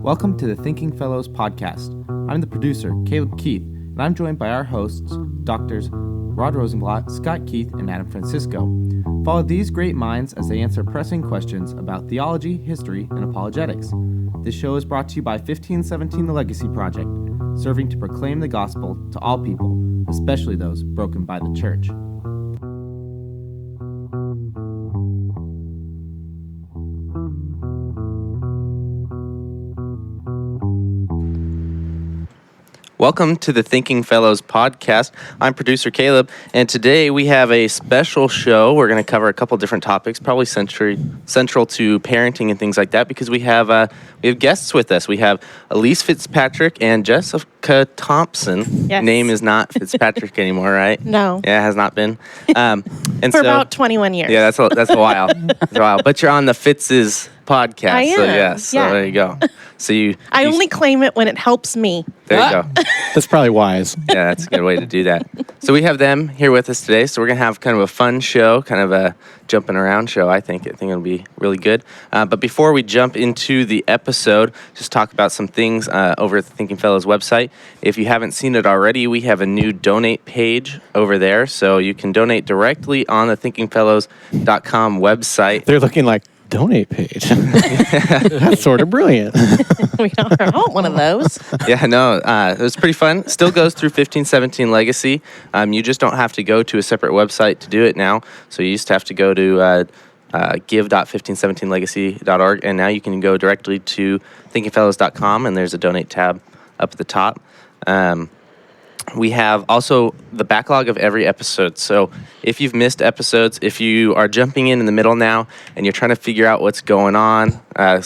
Welcome to the Thinking Fellows podcast. I'm the producer, Caleb Keith, and I'm joined by our hosts, Doctors Rod Rosenblatt, Scott Keith, and Adam Francisco. Follow these great minds as they answer pressing questions about theology, history, and apologetics. This show is brought to you by 1517 The Legacy Project, serving to proclaim the gospel to all people, especially those broken by the church. Welcome to the Thinking Fellows podcast. I'm producer Caleb, and today we have a special show. We're going to cover a couple different topics, probably central to parenting and things like that, because we have guests with us. We have Elyse Fitzpatrick and Jessica Thompson. Yes. Name is not Fitzpatrick anymore, right? No. Yeah, it has not been. And For about 21 years. Yeah, that's a while. That's a while. But you're on the Fitzes podcast. I am. So yes, so there you go. So I only claim it when it helps me. There you go. That's probably wise. Yeah, that's a good way to do that. So we have them here with us today. So we're going to have kind of a fun show, kind of a jumping around show, I think. It'll be really good. But before we jump into the episode, just talk about some things over at the Thinking Fellows website. If you haven't seen it already, we have a new donate page over there. So you can donate directly on the thinkingfellows.com website. They're looking like, donate page. That's sort of brilliant. We don't want one of those. Yeah, no, it was pretty fun. Still goes through 1517 Legacy. You just don't have to go to a separate website to do it now. So you used to have to go to give.1517legacy.org, and now you can go directly to thinkingfellows.com, and there's a donate tab up at the top. We have also the backlog of every episode. So if you've missed episodes, if you are jumping in the middle now and you're trying to figure out what's going on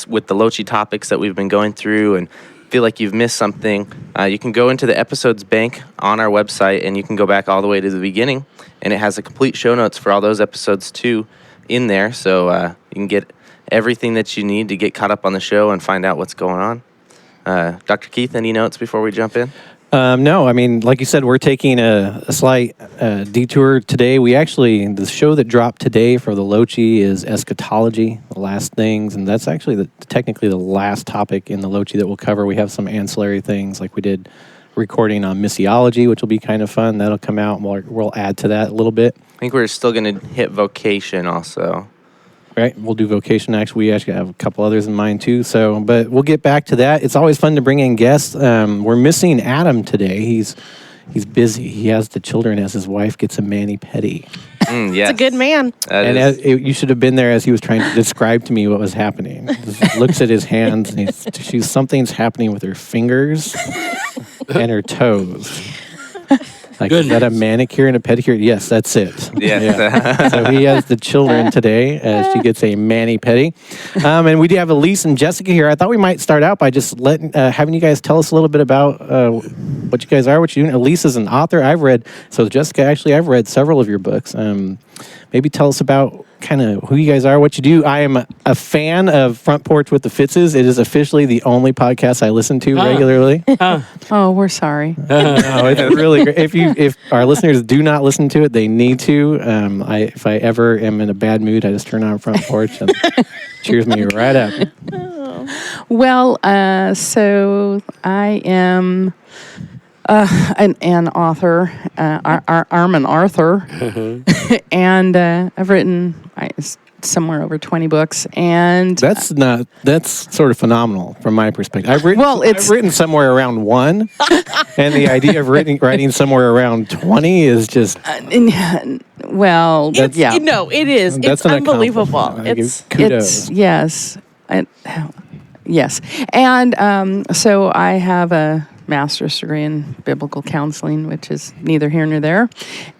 with the Lochi topics that we've been going through and feel like you've missed something, you can go into the episodes bank on our website and you can go back all the way to the beginning, and it has a complete show notes for all those episodes too in there. So you can get everything that you need to get caught up on the show and find out what's going on. Dr. Keith, any notes before we jump in? No, I mean, like you said, we're taking a slight detour today. The show that dropped today for the Lochi is eschatology, the last things, and that's actually technically the last topic in the Lochi that we'll cover. We have some ancillary things, like we did recording on missiology, which will be kind of fun. That'll come out, and we'll add to that a little bit. I think we're still going to hit vocation also. Right, we'll do vocation next. We actually have a couple others in mind too. But we'll get back to that. It's always fun to bring in guests. We're missing Adam today. He's busy. He has the children as his wife gets a mani-pedi. Yes. It's a good man. You should have been there as he was trying to describe to me what was happening. Just looks at his hands and something's happening with her fingers and her toes. Like, is that a manicure and a pedicure? Yes, that's it. Yes. Yeah. So he has the children today as she gets a mani-pedi. And we do have Elyse and Jessica here. I thought we might start out by just having you guys tell us a little bit about what you guys are, what you're doing. Elyse is an author. Jessica, actually, I've read several of your books. Maybe tell us about kind of who you guys are, what you do. I am a fan of Front Porch with the Fitzes. It is officially the only podcast I listen to regularly. Oh, we're sorry. No, it's really great. If our listeners do not listen to it, they need to. If I ever am in a bad mood, I just turn on Front Porch and cheers me right up. Well, so I am an author, Armin Arthur, and I've written somewhere over 20 books, and that's sort of phenomenal from my perspective. I've written somewhere around 1, and the idea of writing somewhere around 20 is just It is. It's unbelievable. Kudos. Yes, and so I have a master's degree in biblical counseling, which is neither here nor there.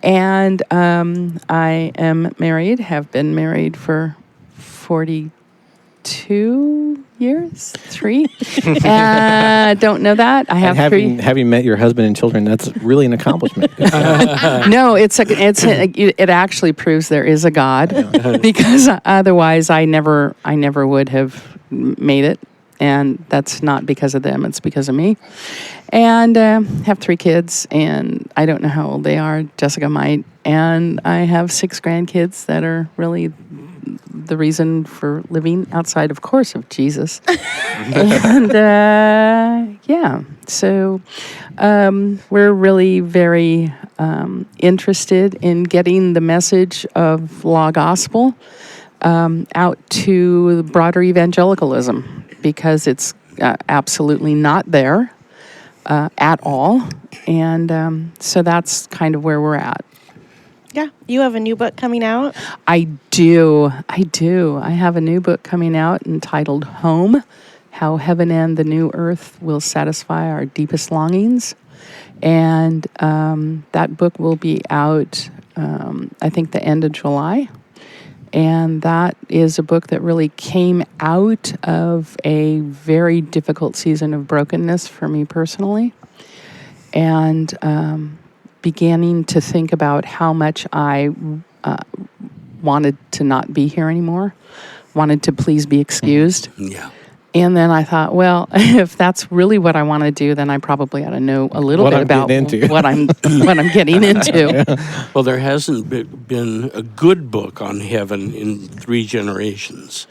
And I am married, have been married for 42 years, 3. Don't know that. I have 3. Having met your husband and children, that's really an accomplishment. No, it actually proves there is a God, because otherwise I never would have made it. And that's not because of them, it's because of me. And have 3 kids, and I don't know how old they are. Jessica might. And I have 6 grandkids that are really the reason for living outside, of course, of Jesus. And so we're really very interested in getting the message of law gospel out to broader evangelicalism, because it's absolutely not there at all. And so that's kind of where we're at. Yeah. You have a new book coming out? I do. I have a new book coming out entitled Home, How Heaven and the New Earth Will Satisfy Our Deepest Longings. And that book will be out, I think, the end of July. And that is a book that really came out of a very difficult season of brokenness for me personally. And beginning to think about how much I wanted to not be here anymore, wanted to please be excused. Yeah. And then I thought, well, if that's really what I want to do, then I probably ought to know a little bit about what I'm getting into. Well, there hasn't been a good book on heaven in 3 generations.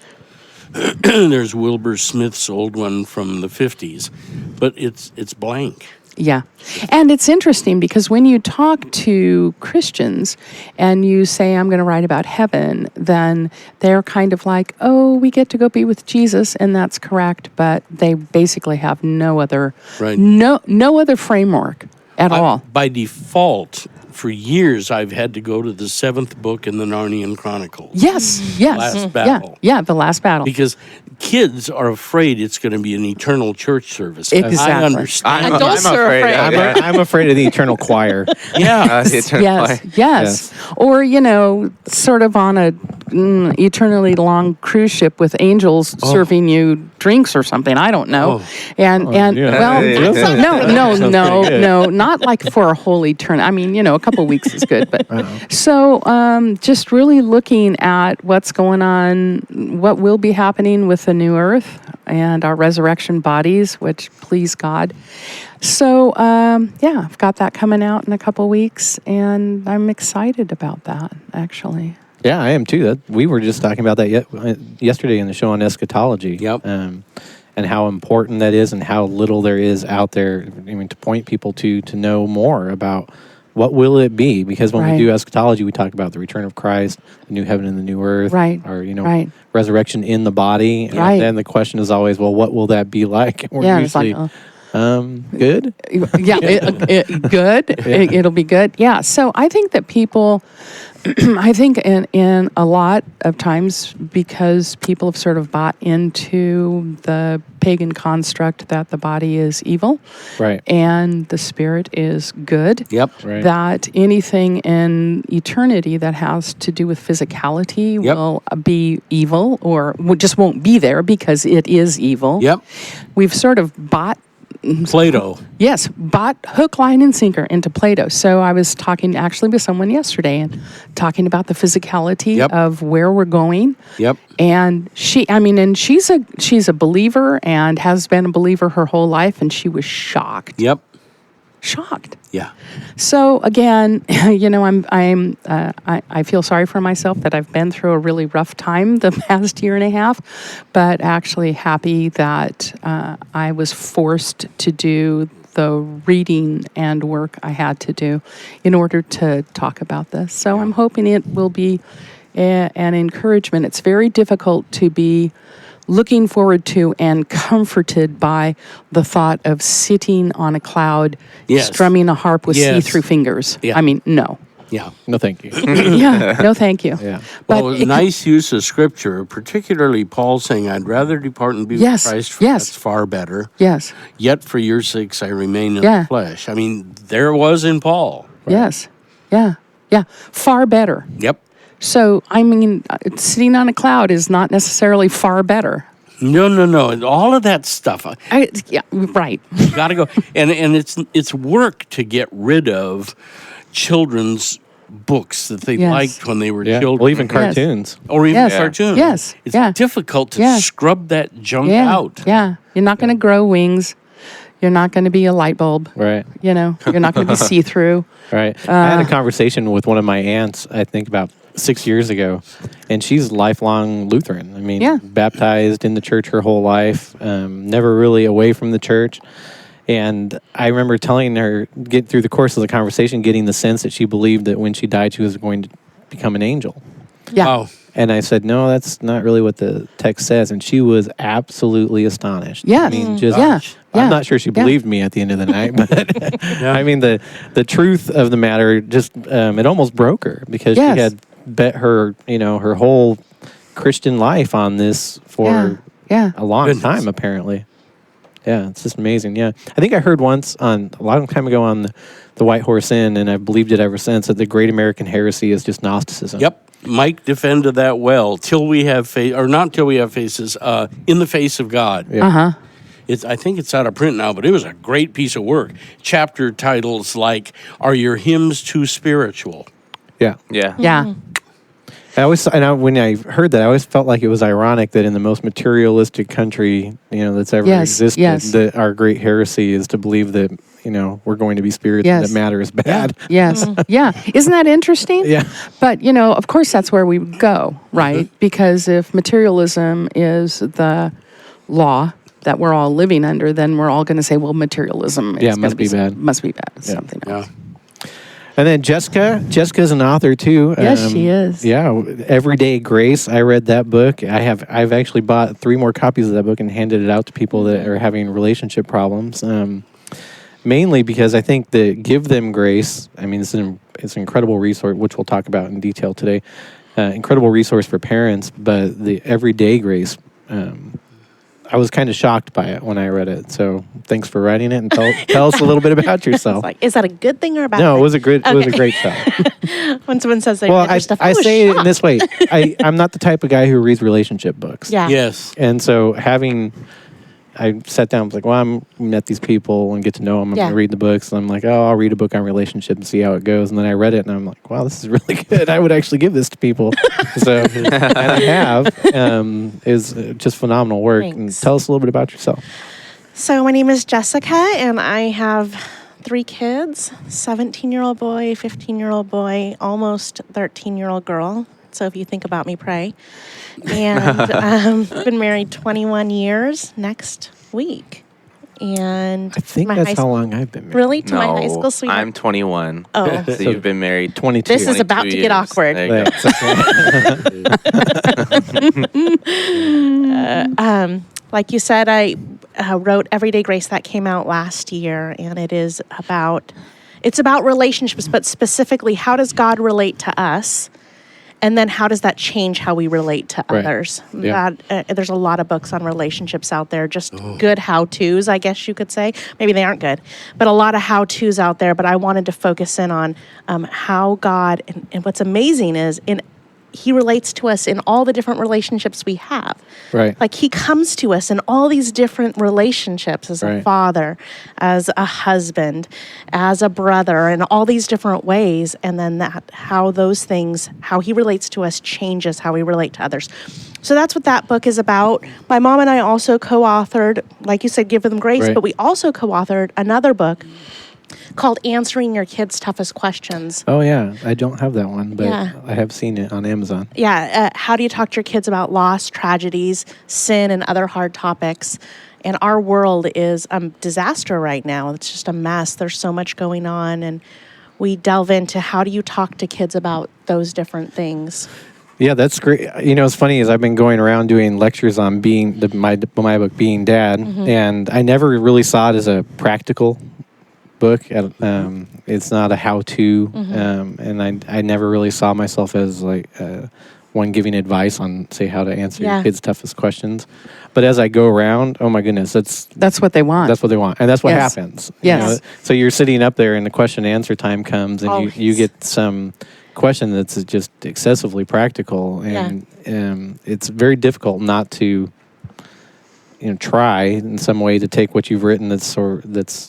There's Wilbur Smith's old one from the 50s, but it's blank. Yeah. And it's interesting because when you talk to Christians and you say, I'm going to write about heaven, then they're kind of like, oh, we get to go be with Jesus, and that's correct, but they basically have no other framework at all. By default, for years, I've had to go to the 7th book in the Narnian Chronicles. Yes. Last Battle. Yeah, the last battle. Because kids are afraid it's going to be an eternal church service. Exactly. I understand. Adults are afraid. I'm afraid of the eternal choir. Yeah. The eternal choir. Yes. Or, sort of on a eternally long cruise ship with angels serving you drinks or something. I don't know. No, not like for a whole eternity. I mean, a couple weeks is good. But so just really looking at what's going on, what will be happening with the new earth and our resurrection bodies, which please God. So, I've got that coming out in a couple weeks, and I'm excited about that, actually. Yeah, I am too. We were just talking about that yesterday in the show on eschatology. Yep. And how important that is, and how little there is out there. I mean, to point people to know more about what will it be. Because when we do eschatology, we talk about the return of Christ, the new heaven and the new earth, or resurrection in the body. And then the question is always, well, what will that be like? And we're usually good. Good. It'll be good. Yeah. So I think that people, I think in a lot of times, because people have sort of bought into the pagan construct that the body is evil, and the spirit is good. Yep. Right. That anything in eternity that has to do with physicality will be evil, or just won't be there because it is evil. Yep. We've sort of bought Plato. Yes, bought hook, line, and sinker into Plato. So I was talking actually with someone yesterday and talking about the physicality of where we're going. Yep. And she's a believer and has been a believer her whole life, and she was shocked. Yep. Shocked. Yeah. So again, I feel sorry for myself that I've been through a really rough time the past year and a half, but actually happy that I was forced to do the reading and work I had to do in order to talk about this. So I'm hoping it will be an encouragement. It's very difficult to be looking forward to and comforted by the thought of sitting on a cloud, strumming a harp with see-through fingers. Yeah. I mean, no. Yeah. No, thank you. No, thank you. Yeah. But Well, nice use of scripture, particularly Paul saying, I'd rather depart and be with Christ, for that's far better. Yes. Yet for your sakes I remain in the flesh. I mean, there was in Paul. Right? Yes. Yeah. Far better. Yep. So, I mean, sitting on a cloud is not necessarily far better. No. All of that stuff. Right. You got to go. And it's work to get rid of children's books that they liked when they were children. Well, even cartoons. Or even cartoons. Yes. It's difficult to scrub that junk out. Yeah. You're not going to grow wings. You're not going to be a light bulb. Right. You're not going to be see-through. Right. I had a conversation with one of my aunts, I think about 6 years ago, and she's lifelong Lutheran. I mean, Yeah. baptized in the church her whole life, never really away from the church. And I remember telling her, get through the course of the conversation, getting the sense that she believed that when she died, she was going to become an angel. Yeah. Wow. And I said, no, that's not really what the text says. And she was absolutely astonished. Yes. I mean, just, Yeah. Yeah. I'm not sure she believed me at the end of the night, but I mean, the truth of the matter just, it almost broke her because Yes. she had bet her, her whole Christian life on this for Yeah. a long Goodness. time, apparently. Yeah, it's just amazing. Yeah. I think I heard once a long time ago on the White Horse Inn, and I've believed it ever since, that the great American heresy is just Gnosticism. Yep. Mike defended that well. Till we have not till we have faces. In the Face of God. Yeah. Uh-huh. I think it's out of print now, but it was a great piece of work. Chapter titles like "Are Your Hymns Too Spiritual?" Yeah. Yeah. Yeah. When I heard that, I always felt like it was ironic that in the most materialistic country, that's ever Yes, existed, yes. that our great heresy is to believe that, we're going to be spirits and Yes. that matter is bad. Yes. Yeah. Isn't that interesting? Yeah. But, of course, that's where we would go, right? Because if materialism is the law that we're all living under, then we're all going to say, well, materialism is must be bad. Must be bad. Something Yeah. else. And then Jessica's an author too. Yes, she is. Yeah, Everyday Grace. I read that book. I've actually bought 3 more copies of that book and handed it out to people that are having relationship problems. Mainly because I think the Give Them Grace. I mean, it's an incredible resource, which we'll talk about in detail today. Incredible resource for parents, but the Everyday Grace. I was kind of shocked by it when I read it. So thanks for writing it, and tell us a little bit about yourself. Like, is that a good thing or a bad No, thing? it was a great show. When someone says they Well, read your stuff, I was say it in shocked. this way. I'm not the type of guy who reads relationship books. Yeah. Yes. And so I sat down, I was like, well, I'm met these people and get to know them. I'm Yeah. going to read the books. And I'm like, oh, I'll read a book on relationship and see how it goes. And then I read it and I'm like, wow, this is really good. I would actually give this to people. So, and I have. Is just phenomenal work. And Thanks. tell us a little bit about yourself. So my name is Jessica, and I have 3 kids, 17-year-old boy, 15-year-old boy, almost 13-year-old girl. So if you think about me, pray. And been married 21 years next week. And I think my that's high how long I've been married. Really? To my No, high school sweetheart? I'm 21. Oh. So you've been married 22. This is about to 22 get years. awkward. There you go. Like you said, I wrote Everyday Grace that came out last year, and it's about relationships, but specifically, how does God relate to us? And then how does that change how we relate to Right. others? Yeah. There's a lot of books on relationships out there, just good how-tos, I guess you could say. Maybe they aren't good, but a lot of how-tos out there. But I wanted to focus in on how God, and what's amazing is He relates to us in all the different relationships we have. Right. Like He comes to us in all these different relationships as a Right. father, as a husband, as a brother, in all these different ways. And then how He relates to us changes how we relate to others. So that's what that book is about. My mom and I also co-authored, like you said, Give Them Grace, Right. but we also co-authored another book called Answering Your Kids' Toughest Questions. Oh, yeah. I don't have that one, but Yeah. I have seen it on Amazon. Yeah, how do you talk to your kids about loss, tragedies, sin, and other hard topics? And our world is a disaster right now. It's just a mess. There's so much going on, and we delve into how do you talk to kids about those different things. Yeah, that's great. What's funny is I've been going around doing lectures on my book, Being Dad, and I never really saw it as a practical book. It's not a how-to, and I never really saw myself as like one giving advice on, say, how to answer your kids' toughest questions. But as I go around, oh my goodness, That's what they want. that's what they want, and that's what Yes. happens. Yes. So you're sitting up there, and the question and answer time comes, and you Always. get some question that's just excessively practical, and it's very difficult not to try in some way to take what you've written that's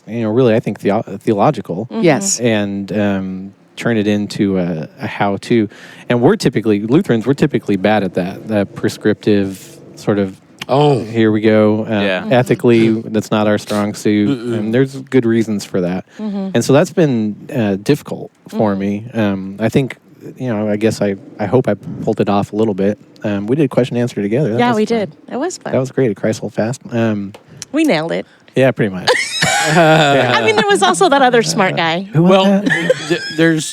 really, I think, theological, Yes. and turn it into a how-to. And Lutherans, we're typically bad at that prescriptive sort of, here we go. Yeah. Ethically, that's not our strong suit. And there's good reasons for that. And so that's been difficult for me. I think I guess I hope I pulled it off a little bit. We did question and answer together. Yeah, we did. It was fun. That was great. At Christ Hold Fast. We nailed it. Yeah, pretty much. I mean, there was also that other smart guy. Who was Well, that?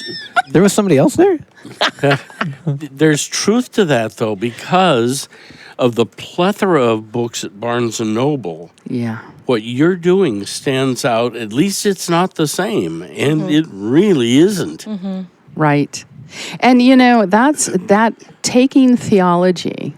There was somebody else there? there's truth to that, though, because of the plethora of books at Barnes & Noble. Yeah. What you're doing stands out. At least it's not the same, and it really isn't. Right. And, that's that taking theology,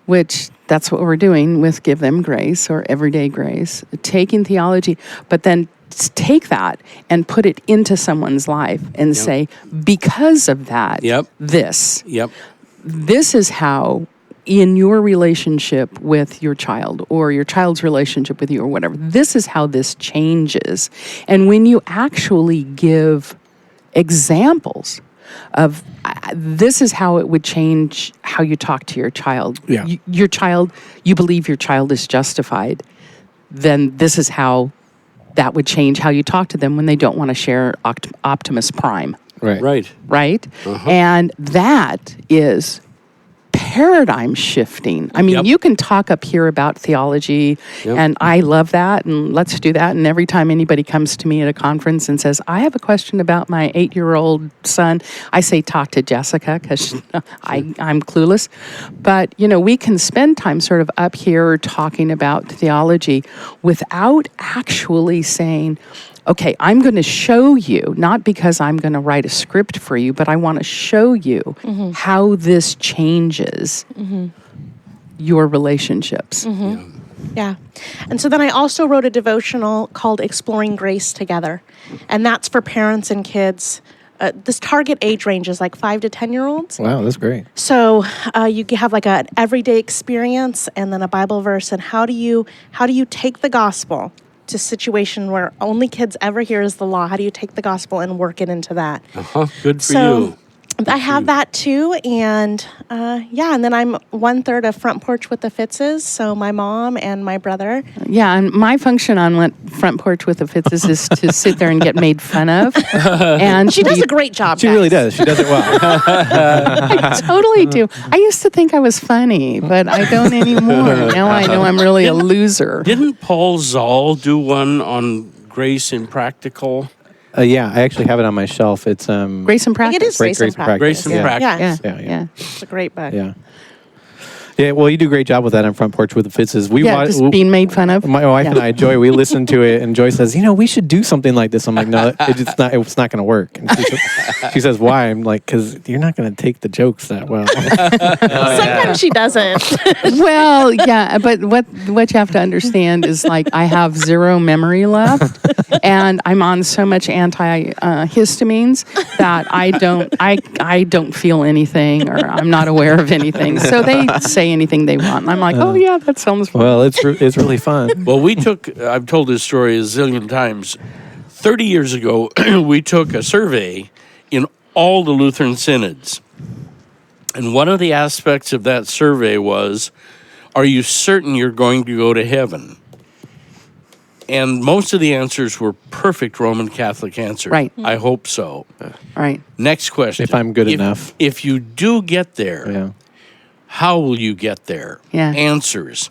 which that's what we're doing with Give Them Grace or Everyday Grace, taking theology, but then take that and put it into someone's life and say, because of that, this is how in your relationship with your child or your child's relationship with you or whatever, this is how this changes. And when you actually give examples of this is how it would change how you talk to your child. Yeah. Your child, you believe your child is justified, then this is how that would change how you talk to them when they don't want to share Optimus Prime. Right. Right? And that is paradigm shifting. I mean, you can talk up here about theology, and I love that, and let's do that. And every time anybody comes to me at a conference and says, I have a question about my 8-year-old son, I say, talk to Jessica, because I'm clueless. But, we can spend time sort of up here talking about theology without actually saying, okay, I'm going to show you, not because I'm going to write a script for you, but I want to show you how this changes your relationships. Yeah. And so then I also wrote a devotional called Exploring Grace Together. And that's for parents and kids. This target age range is like 5 to 10-year-olds. Wow, that's great. So you have like an everyday experience and then a Bible verse. And how do you take the gospel to a situation where only kids ever hear is the law? How do you take the gospel and work it into that? Good for you. I have that too, and and then I'm 1/3 of Front Porch with the Fitzes, so my mom and my brother. Yeah, and my function on Front Porch with the Fitzes is to sit there and get made fun of. And She does a great job, She guys. really does. She does it well. I totally do. I used to think I was funny, but I don't anymore. Now I know I'm really a loser. Didn't Paul Zoll do one on grace in practical? Yeah, I actually have it on my shelf. It's Grace and I think it Practice. is Grace and Practice. Grace and Yeah. Practice. Yeah. It's a great book. Yeah. Yeah, well, you do a great job with that on Front Porch with the Fitzes. Just being made fun of. My wife and I, Joy, we listened to it, and Joy says, we should do something like this. I'm like, no, it's not going to work. And she says, why? I'm like, because you're not going to take the jokes that well. Sometimes she doesn't. Well, yeah, but what you have to understand is like I have zero memory left, and I'm on so much antihistamines that I don't feel anything, or I'm not aware of anything. So they say anything they want, and I'm like, oh yeah, that sounds fun. Well, it's really fun. Well, I've told this story a zillion times. 30 years ago, we took a survey in all the Lutheran synods. And one of the aspects of that survey was, are you certain you're going to go to heaven? And most of the answers were perfect Roman Catholic answers. Right. I hope so. Right. Next question. If I'm good enough. If you do get there, how will you get there? Yeah. Answers.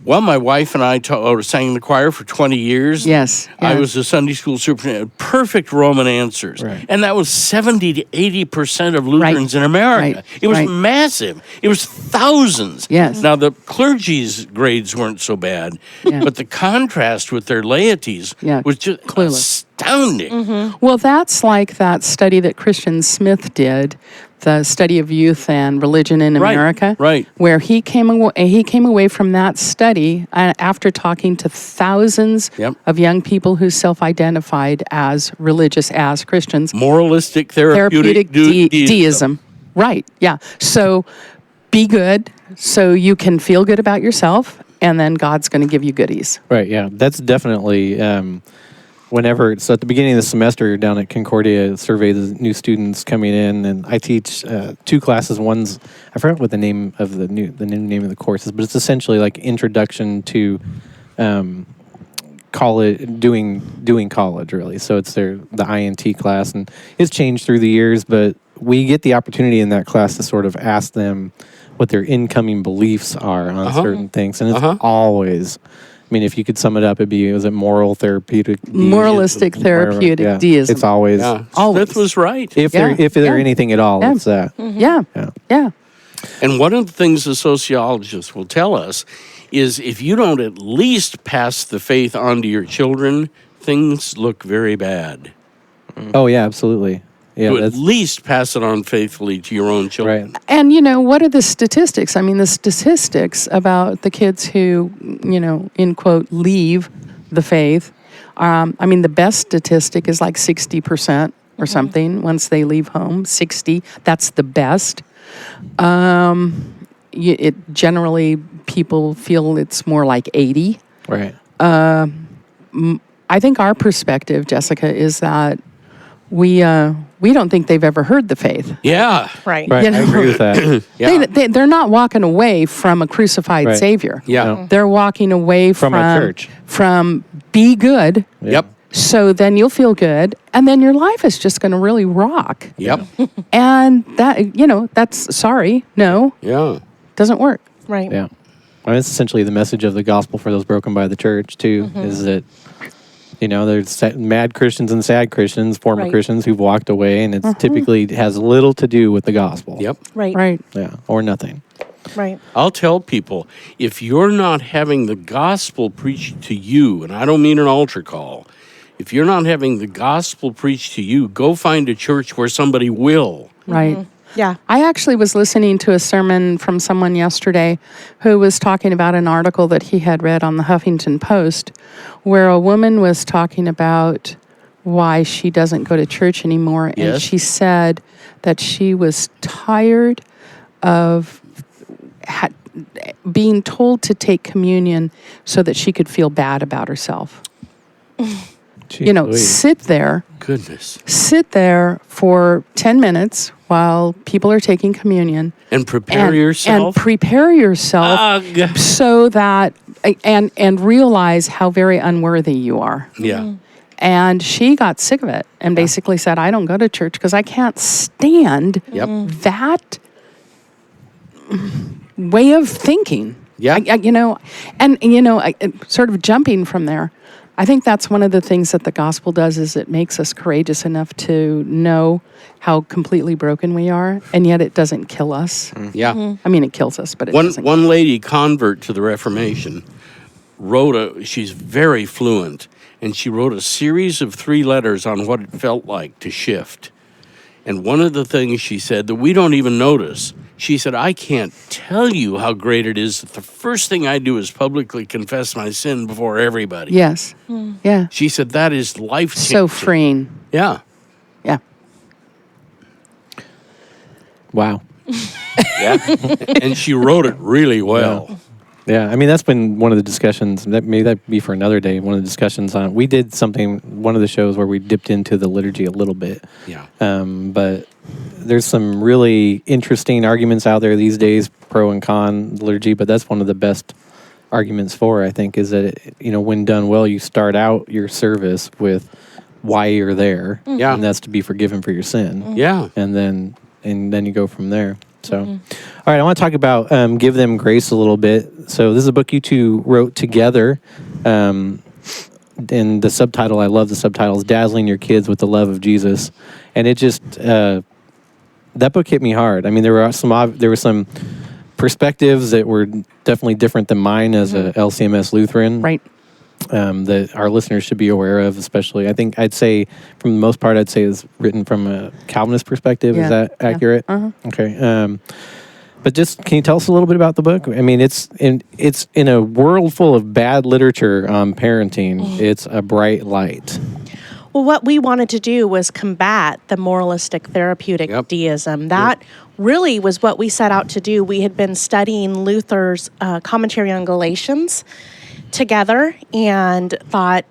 Well, my wife and I sang in the choir for 20 years. Yes. I was a Sunday school superintendent. Perfect Roman answers. Right. And that was 70 to 80% of Lutherans in America. Right. It was Right. massive. It was thousands. Yes. Now, the clergy's grades weren't so bad, but the contrast with their laities was just Clueless. astounding. Well, that's like that study that Christian Smith did, the study of youth and religion in America, right. Where he came away from that study after talking to thousands of young people who self-identified as religious, as Christians. Moralistic, therapeutic deism. Right, yeah. So be good so you can feel good about yourself, and then God's going to give you goodies. Right, yeah. That's definitely... so at the beginning of the semester down at Concordia, survey the new students coming in, and I teach 2 classes. One's, I forgot what the name of the new name of the course is, but it's essentially like introduction to college, doing college really. So it's the INT class, and it's changed through the years, but we get the opportunity in that class to sort of ask them what their incoming beliefs are on certain things. And it's always, I mean, if you could sum it up, was it moral therapeutic deism? Moralistic therapeutic deism. It's always. Always. Smith was right. If there anything at all, it's that. Yeah. And one of the things the sociologists will tell us is if you don't at least pass the faith on to your children, things look very bad. Oh, yeah, absolutely. Yeah, to at least pass it on faithfully to your own children. Right. And, what are the statistics? I mean, the statistics about the kids who, in quote, leave the faith. I mean, the best statistic is like 60% or something once they leave home. 60, that's the best. It generally, people feel it's more like 80. Right. I think our perspective, Jessica, is that we don't think they've ever heard the faith. Yeah. Right. Right. I agree with that. They're not walking away from a crucified Right. Savior. Yeah. No. They're walking away From a church. From be good. Yep. So then you'll feel good, and then your life is just going to really rock. Yep. And that, that's sorry, no, Yeah. doesn't work. Right. Yeah. Well, that's essentially the message of the gospel for those broken by the church, too, is that, there's mad Christians and sad Christians, former Right. Christians who've walked away, and it's typically has little to do with the gospel. Yep. Right. Right. Yeah. Or nothing. Right. I'll tell people, if you're not having the gospel preached to you, and I don't mean an altar call, if you're not having the gospel preached to you, go find a church where somebody will. Right. Yeah. I actually was listening to a sermon from someone yesterday who was talking about an article that he had read on the Huffington Post where a woman was talking about why she doesn't go to church anymore. And Yes. she said that she was tired of being told to take communion so that she could feel bad about herself. Jeez Louise. Goodness. Sit there for 10 minutes while people are taking communion. And prepare And yourself. prepare yourself Ugh. so that, and realize how very unworthy you are. Yeah. And she got sick of it and basically said, I don't go to church because I can't stand Yep. that way of thinking. Yeah. Sort of jumping from there. I think that's one of the things that the gospel does is it makes us courageous enough to know how completely broken we are, and yet it doesn't kill us. Yeah. I mean, it kills us, but it One doesn't. one lady convert to the Reformation she's very fluent, and she wrote a series of 3 letters on what it felt like to shift. And one of the things she said that we don't even notice, she said, I can't tell you how great it is that the first thing I do is publicly confess my sin before everybody. Yes. Yeah. She said that is life-changing. So freeing. Yeah. Yeah. Wow. Yeah. And she wrote it really well. Yeah, I mean, that's been one of the discussions. Maybe that'd be for another day. One of the discussions on we did one of the shows where we dipped into the liturgy a little bit. Yeah. But there's some really interesting arguments out there these days, pro and con liturgy. But that's one of the best arguments for, I think, is that when done well, you start out your service with why you're there. Yeah. And that's to be forgiven for your sin. Yeah. And then you go from there. So, all right, I want to talk about Give Them Grace a little bit. So this is a book you two wrote together. And the subtitle, I love the subtitle, is Dazzling Your Kids with the Love of Jesus. And it just, that book hit me hard. I mean, there were some perspectives that were definitely different than mine as a LCMS Lutheran. Right. That our listeners should be aware of, especially. I think I'd say, from the most part, is written from a Calvinist perspective. Yeah. Is that accurate? Uh-huh. Okay. But just, can you tell us a little bit about the book? I mean, it's in a world full of bad literature on parenting. It's a bright light. Well, what we wanted to do was combat the moralistic therapeutic deism. That really was what we set out to do. We had been studying Luther's commentary on Galatians together and thought,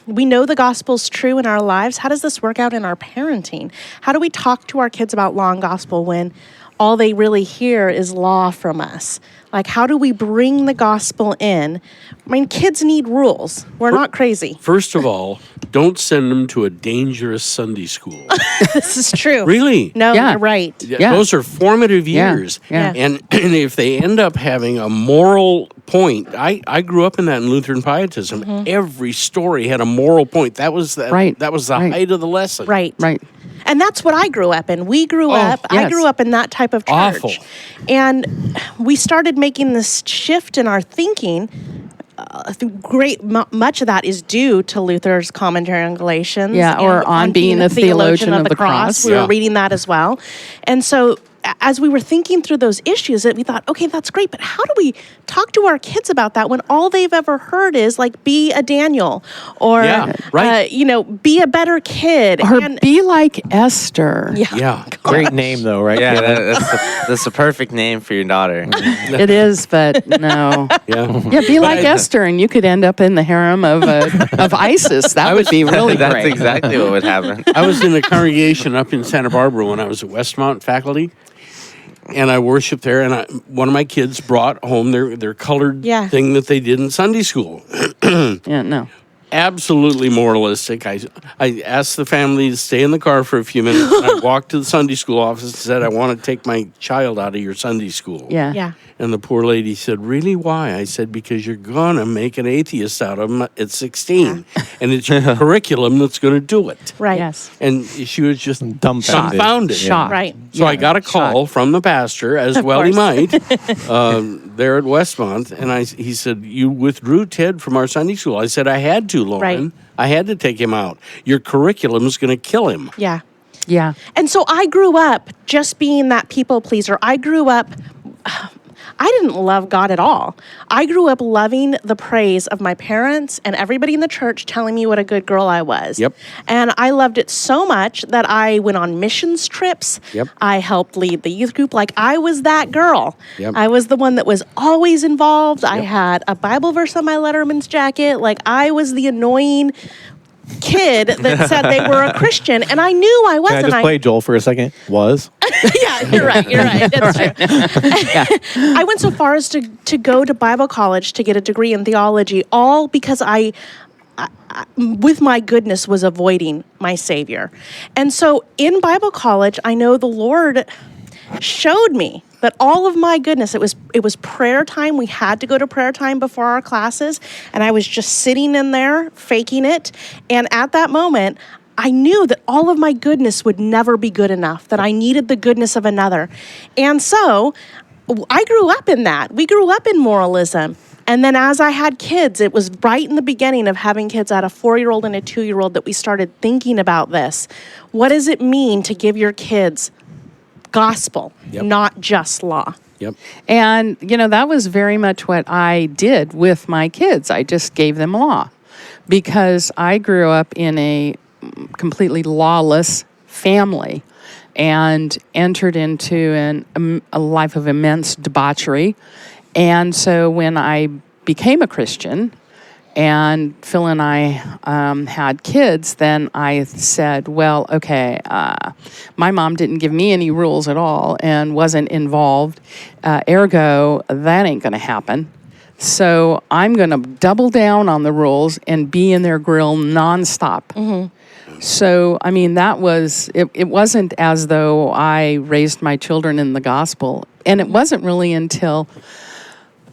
we know the gospel's true in our lives. How does this work out in our parenting? How do we talk to our kids about law and gospel when all they really hear is law from us? Like, how do we bring the gospel in? I mean, kids need rules. We're not crazy. First of all, don't send them to a dangerous Sunday school. This is true. Really? No, Yeah. you're right. Yeah. Those are formative years. Yeah. And if they end up having a moral point, I grew up in that in Lutheran pietism. Mm-hmm. Every story had a moral point. That was the Right. That was the Right. height of the lesson. Right. Right. And that's what I grew up in. I yes. grew up in that type of church. Awful. And we started making this shift in our thinking. Much of that is due to Luther's commentary on Galatians. Yeah, or and on being a theologian of the cross. We Yeah. were reading that as well. And so as we were thinking through those issues, we thought, okay, that's great, but how do we talk to our kids about that when all they've ever heard is like, be a Daniel, or Yeah, right. be a better kid, Or and be like Esther. Yeah. Great name, though, right? Yeah, Caleb? that's the perfect name for your daughter. It is, but no. Yeah. Yeah, be like Esther, and you could end up in the harem of ISIS. That would be really That's great. exactly what would happen. I was in a congregation up in Santa Barbara when I was at Westmont faculty, and I worshiped there. And one of my kids brought home their colored Yeah. thing that they did in Sunday school. Yeah, no. Absolutely moralistic. I asked the family to stay in the car for a few minutes. And I walked to the Sunday school office and said, I want to take my child out of your Sunday school. Yeah. yeah. And the poor lady said, really, why? I said, because you're going to make an atheist out of him at 16. And it's your curriculum that's going to do it. Right. Yes. And she was just Dumbfounded. dumbfounded. Shocked. Right. So I got a call from the pastor, as well he course. might, there at Westmont. And he said, you withdrew Ted from our Sunday school. I said, I had to, Lauren. Right. I had to take him out. Your curriculum is going to kill him. Yeah. Yeah. And so I grew up just being that people pleaser. I grew up, I didn't love God at all. I grew up loving the praise of my parents and everybody in the church telling me what a good girl I was. Yep. And I loved it so much that I went on missions trips. Yep. I helped lead the youth group. Like, I was that girl. Yep. I was the one that was always involved. I had a Bible verse on my Letterman's jacket. Like, I was the annoying kid that said they were a Christian, and I knew I Can I wasn't. just play Joel for a second? Was? Yeah, you're right. You're right. That's true. I went so far as to go to Bible college to get a degree in theology, all because I with my goodness, was avoiding my Savior. And so in Bible college, I know the Lord showed me that all of my goodness, it was prayer time. We had to go to prayer time before our classes, and I was just sitting in there faking it. And at that moment, I knew that all of my goodness would never be good enough, that I needed the goodness of another. And so I grew up in that. We grew up in moralism. And then as I had kids, it was right in the beginning of having kids. I had a 4-year-old and a 2-year-old that we started thinking about this. What does it mean to give your kids gospel, Yep. not just law? Yep. And, that was very much what I did with my kids. I just gave them law because I grew up in a completely lawless family and entered into a life of immense debauchery. And so when I became a Christian and Phil and I had kids, then I said, well, okay, my mom didn't give me any rules at all and wasn't involved. Ergo, that ain't going to happen. So I'm going to double down on the rules and be in their grill nonstop. Mm-hmm. So, that was, it wasn't as though I raised my children in the gospel. And it wasn't really until,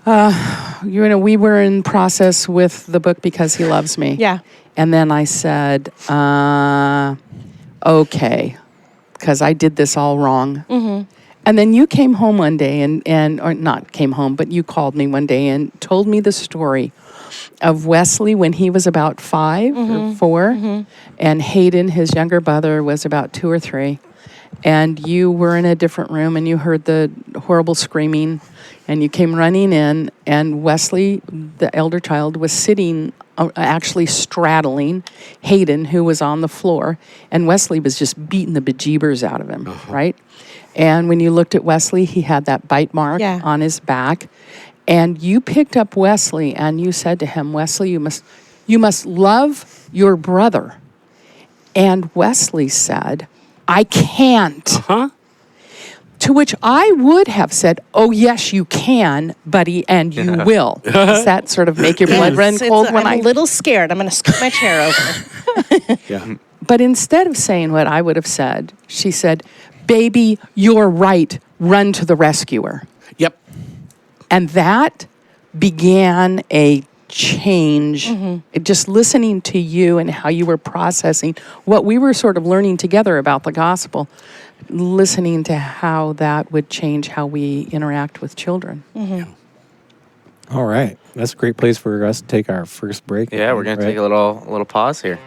we were in process with the book Because He Loves Me. Yeah. And then I said, okay, because I did this all wrong. Mm-hmm. And then you came home one day or not came home, but you called me one day and told me the story of Wesley when he was about 5 or 4, and Hayden, his younger brother, was about 2 or 3. And you were in a different room and you heard the horrible screaming and you came running in, and Wesley, the elder child, was sitting, actually straddling Hayden, who was on the floor, and Wesley was just beating the bejeebers out of him, right? And when you looked at Wesley, he had that bite mark on his back. And you picked up Wesley and you said to him, Wesley, you must love your brother. And Wesley said, I can't. Huh? To which I would have said, oh, yes, you can, buddy, and you will. Does that sort of make your blood run cold? I'm a little scared. I'm going to scoot my chair over. Yeah. But instead of saying what I would have said, she said, "Baby, you're right. Run to the rescuer." Yep. And that began a change. Just listening to you and how you were processing what we were sort of learning together about the gospel, listening to how that would change how we interact with children. All right. That's a great place for us to take our first break. Yeah, we're going to take a little pause here.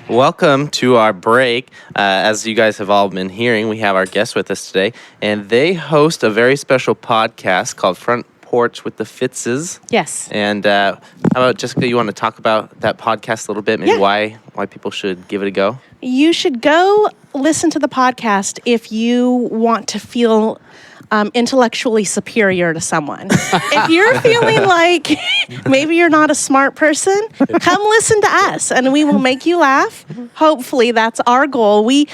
Welcome to our break. As you guys have all been hearing, we have our guests with us today, and they host a very special podcast called Front Porch with the Fitzes. Yes. And how about, Jessica, you want to talk about that podcast a little bit, maybe Yeah. why people should give it a go? You should go listen to the podcast if you want to feel intellectually superior to someone. If you're feeling like maybe you're not a smart person, come listen to us and we will make you laugh. Hopefully that's our goal. We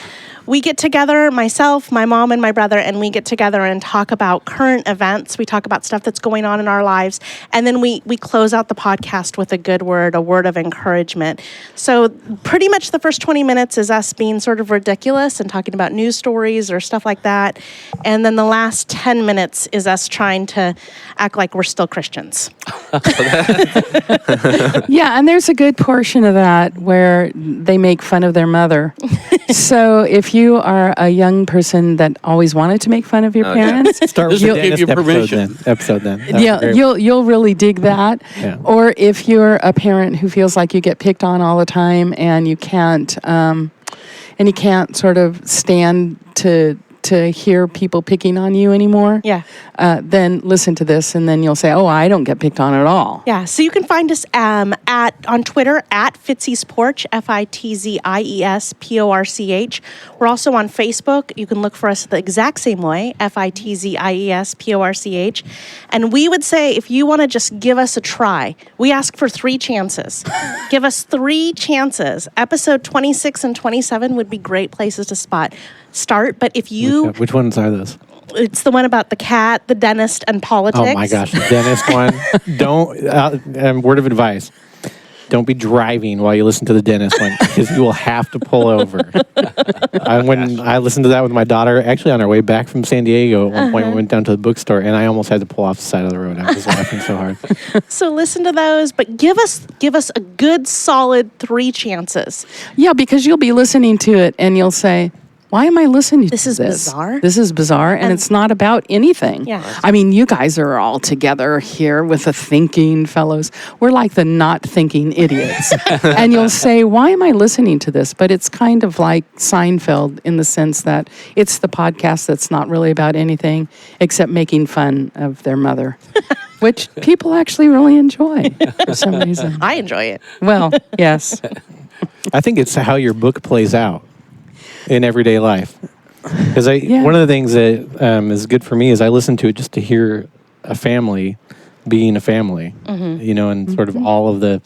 get together, myself, my mom, and my brother, and we get together and talk about current events. We talk about stuff that's going on in our lives. And then we close out the podcast with a good word, a word of encouragement. So pretty much the first 20 minutes is us being sort of ridiculous and talking about news stories or stuff like that. And then the last 10 minutes is us trying to act like we're still Christians. Yeah, and there's a good portion of that where they make fun of their mother. So if you are a young person that always wanted to make fun of your parents, Start with You'll the give dentist you permission. episode then. That was yeah, great. you'll really dig that. Yeah. Or if you're a parent who feels like you get picked on all the time and you can't sort of stand to hear people picking on you anymore. Yeah. Then listen to this, and then you'll say, "Oh, I don't get picked on at all." Yeah, so you can find us on Twitter at Fitzes Porch, FITZIESPORCH. We're also on Facebook. You can look for us the exact same way, FITZIESPORCH. And we would say if you want to just give us a try, we ask for 3 chances. Give us 3 chances. Episode 26 and 27 would be great places to start. But if you, Which ones are those? it's the one about the cat, the dentist, and politics. Oh my gosh, the dentist one. Don't, word of advice. Don't be driving while you listen to the dentist one because you will have to pull over. When I listened to that with my daughter, actually on our way back from San Diego, at one point we went down to the bookstore and I almost had to pull off the side of the road. I was laughing so hard. So listen to those, but give us a good solid 3 chances. Yeah, because you'll be listening to it and you'll say, "Why am I listening to This this? is bizarre." This is bizarre, and it's not about anything." Yeah. I mean, you guys are all together here with the thinking fellows. We're like the not thinking idiots. And you'll say, "Why am I listening to this?" But it's kind of like Seinfeld in the sense that it's the podcast that's not really about anything except making fun of their mother, which people actually really enjoy for some reason. I enjoy it. Well, yes. I think it's how your book plays out in everyday life. Because Yeah. one of the things that is good for me is I listen to it just to hear a family being a family, and sort of all of the